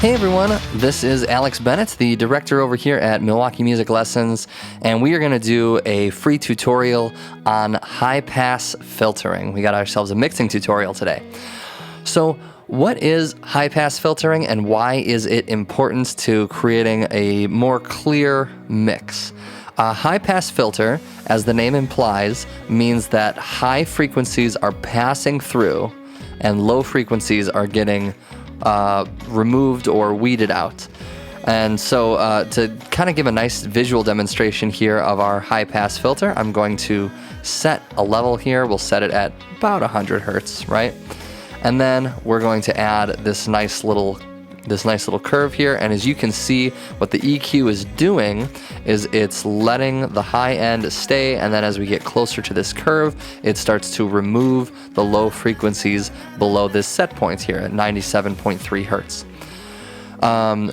Hey everyone, this is Alex Bennett, the director over here at Milwaukee Music Lessons, and we are going to do a free tutorial on high-pass filtering. We got ourselves a mixing tutorial today. So what is high-pass filtering and why is it important to creating a more clear mix? A high-pass filter, as the name implies, means that high frequencies are passing through and low frequencies are getting removed or weeded out. And so to kind of give a nice visual demonstration here of our high pass filter, I'm going to set a level here. We'll set it at about 100 hertz, right? And then we're going to add this nice little curve here, and as you can see, what the EQ is doing is it's letting the high end stay, and then as we get closer to this curve, it starts to remove the low frequencies below this set point here at 97.3 hertz. You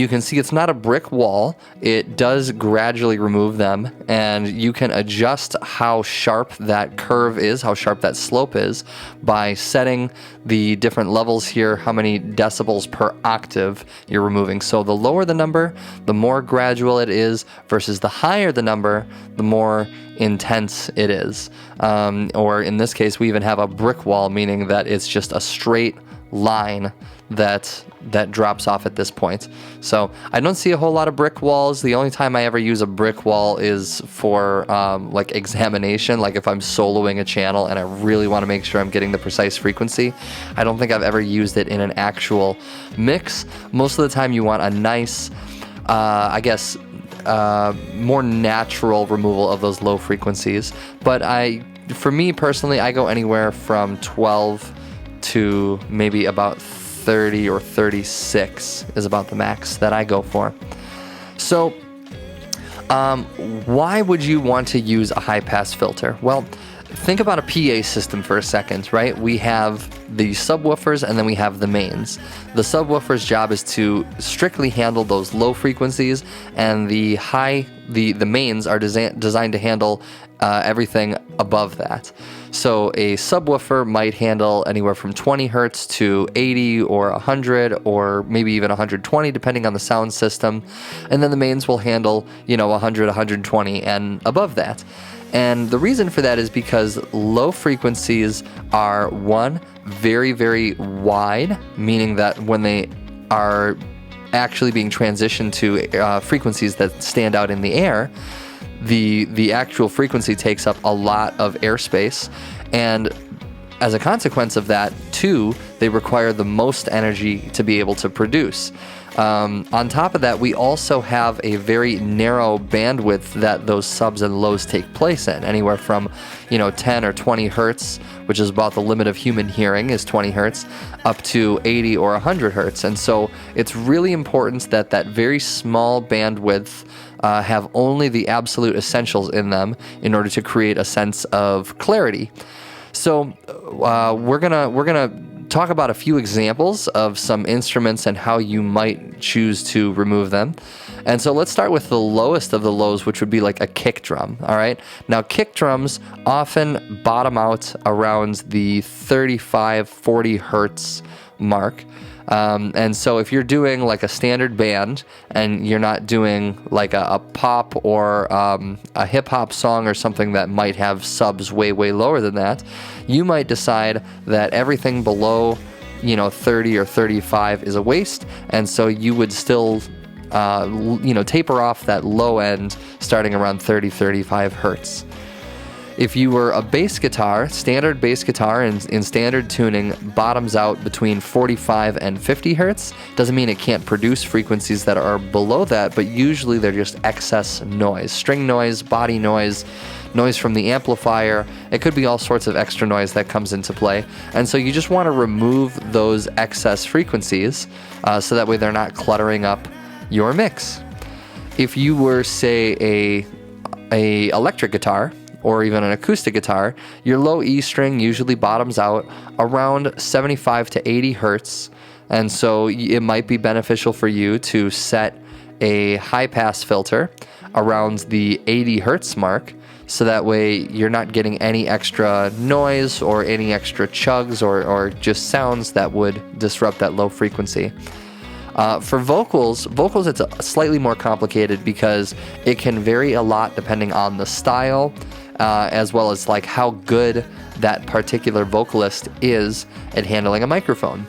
can see it's not a brick wall. It does gradually remove them, and you can adjust how sharp that curve is, how sharp that slope is, by setting the different levels here, how many decibels per octave you're removing. So the lower the number, the more gradual it is, versus the higher the number, the more intense it is. Or in this case, we even have a brick wall, meaning that it's just a straight line that drops off at this point. So I don't see a whole lot of brick walls. The only time I ever use a brick wall is for like examination, like if I'm soloing a channel and I really want to make sure I'm getting the precise frequency. I don't think I've ever used it in an actual mix. Most of the time you want a nice, more natural removal of those low frequencies. But for me personally, I go anywhere from 12 to maybe about 30 or 36 is about the max that I go for. So why would you want to use a high pass filter? Well, think about a PA system for a second, right? We have the subwoofers and then we have the mains. The subwoofer's job is to strictly handle those low frequencies, and the mains are designed to handle everything above that. So a subwoofer might handle anywhere from 20 hertz to 80 or 100 or maybe even 120 depending on the sound system. And then the mains will handle, 100, 120 and above that. And the reason for that is because low frequencies are, one, very, very wide, meaning that when they are actually being transitioned to frequencies that stand out in the air, the actual frequency takes up a lot of airspace, and as a consequence of that, two, they require the most energy to be able to produce. On top of that, we also have a very narrow bandwidth that those subs and lows take place in, anywhere from 10 or 20 hertz, which is about the limit of human hearing is 20 hertz, up to 80 or 100 hertz. And so it's really important that that very small bandwidth have only the absolute essentials in them in order to create a sense of clarity. So we're gonna talk about a few examples of some instruments and how you might choose to remove them. And so let's start with the lowest of the lows, which would be like a kick drum. All right. Now, kick drums often bottom out around the 35, 40 hertz mark. And so if you're doing like a standard band and you're not doing like a pop or a hip hop song or something that might have subs way, way lower than that, you might decide that everything below, 30 or 35 is a waste. And so you would still, taper off that low end starting around 30, 35 hertz. If you were a bass guitar, standard bass guitar in standard tuning bottoms out between 45 and 50 hertz. Doesn't mean it can't produce frequencies that are below that, but usually they're just excess noise. String noise, body noise, noise from the amplifier. It could be all sorts of extra noise that comes into play. And so you just want to remove those excess frequencies so that way they're not cluttering up your mix. If you were, say, a electric guitar, or even an acoustic guitar, your low E string usually bottoms out around 75 to 80 hertz. And so it might be beneficial for you to set a high pass filter around the 80 hertz mark, so that way you're not getting any extra noise or any extra chugs or just sounds that would disrupt that low frequency. For vocals, it's slightly more complicated because it can vary a lot depending on the style, as well as like how good that particular vocalist is at handling a microphone.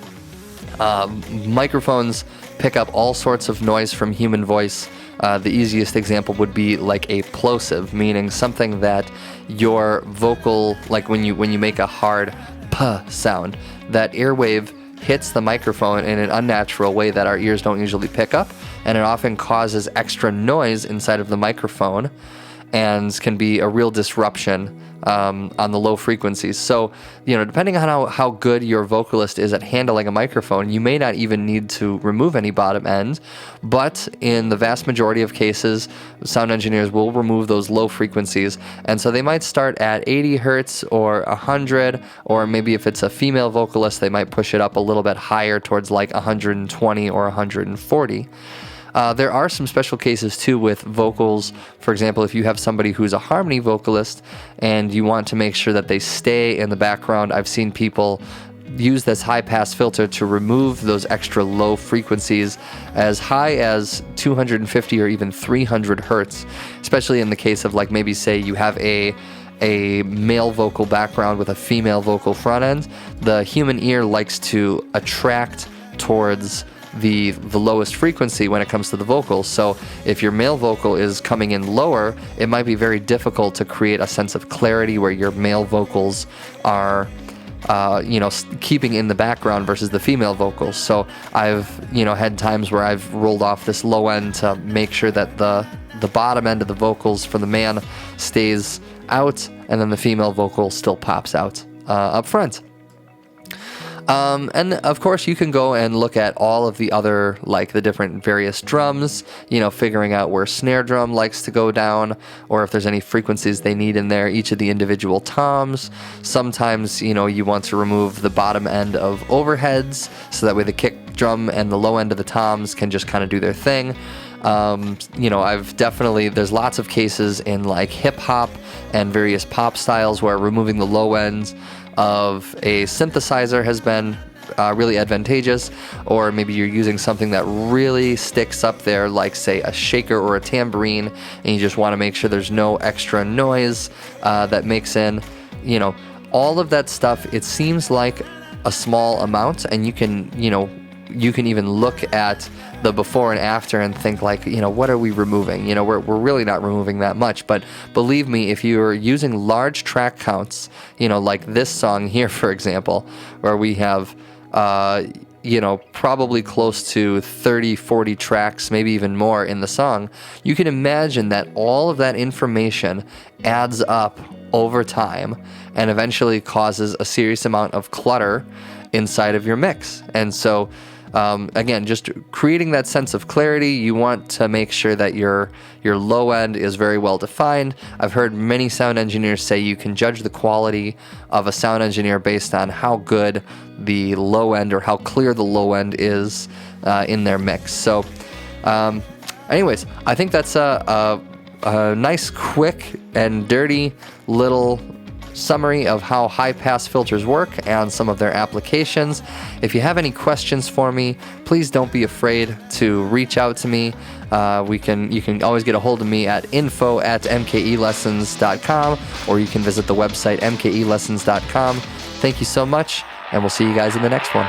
Microphones pick up all sorts of noise from human voice. The easiest example would be like a plosive, meaning something that your vocal, like when you make a hard p sound, that airwave hits the microphone in an unnatural way that our ears don't usually pick up, and it often causes extra noise inside of the microphone and can be a real disruption on the low frequencies. So, depending on how good your vocalist is at handling a microphone, you may not even need to remove any bottom end, but in the vast majority of cases, sound engineers will remove those low frequencies. And so they might start at 80 hertz or 100, or maybe if it's a female vocalist, they might push it up a little bit higher towards like 120 or 140. There are some special cases too with vocals. For example, if you have somebody who's a harmony vocalist and you want to make sure that they stay in the background, I've seen people use this high pass filter to remove those extra low frequencies as high as 250 or even 300 hertz, especially in the case of like maybe say you have a male vocal background with a female vocal front end. The human ear likes to attract towards the lowest frequency when it comes to the vocals. So if your male vocal is coming in lower, it might be very difficult to create a sense of clarity where your male vocals are keeping in the background versus the female vocals. So I've had times where I've rolled off this low end to make sure that the bottom end of the vocals for the man stays out, and then the female vocal still pops out up front. And of course you can go and look at all of the other, like the different various drums, figuring out where snare drum likes to go down, or if there's any frequencies they need in there, each of the individual toms. Sometimes, you want to remove the bottom end of overheads, so that way the kick drum and the low end of the toms can just kind of do their thing. There's lots of cases in like hip hop and various pop styles where removing the low end of a synthesizer has been really advantageous, or maybe you're using something that really sticks up there, like say a shaker or a tambourine, and you just want to make sure there's no extra noise that makes in, all of that stuff. It seems like a small amount, and you can even look at the before and after and think like, what are we removing? We're really not removing that much. But believe me, if you're using large track counts, like this song here, for example, where we have, probably close to 30, 40 tracks, maybe even more in the song, you can imagine that all of that information adds up over time and eventually causes a serious amount of clutter inside of your mix. And so, again, just creating that sense of clarity, you want to make sure that your low end is very well defined. I've heard many sound engineers say you can judge the quality of a sound engineer based on how good the low end or how clear the low end is in their mix. So anyways, I think that's a nice, quick, and dirty little summary of how high-pass filters work and some of their applications. If you have any questions for me, please don't be afraid to reach out to me. You can always get a hold of me at info@mkelessons.com, or you can visit the website mkelessons.com. Thank you so much, and we'll see you guys in the next one.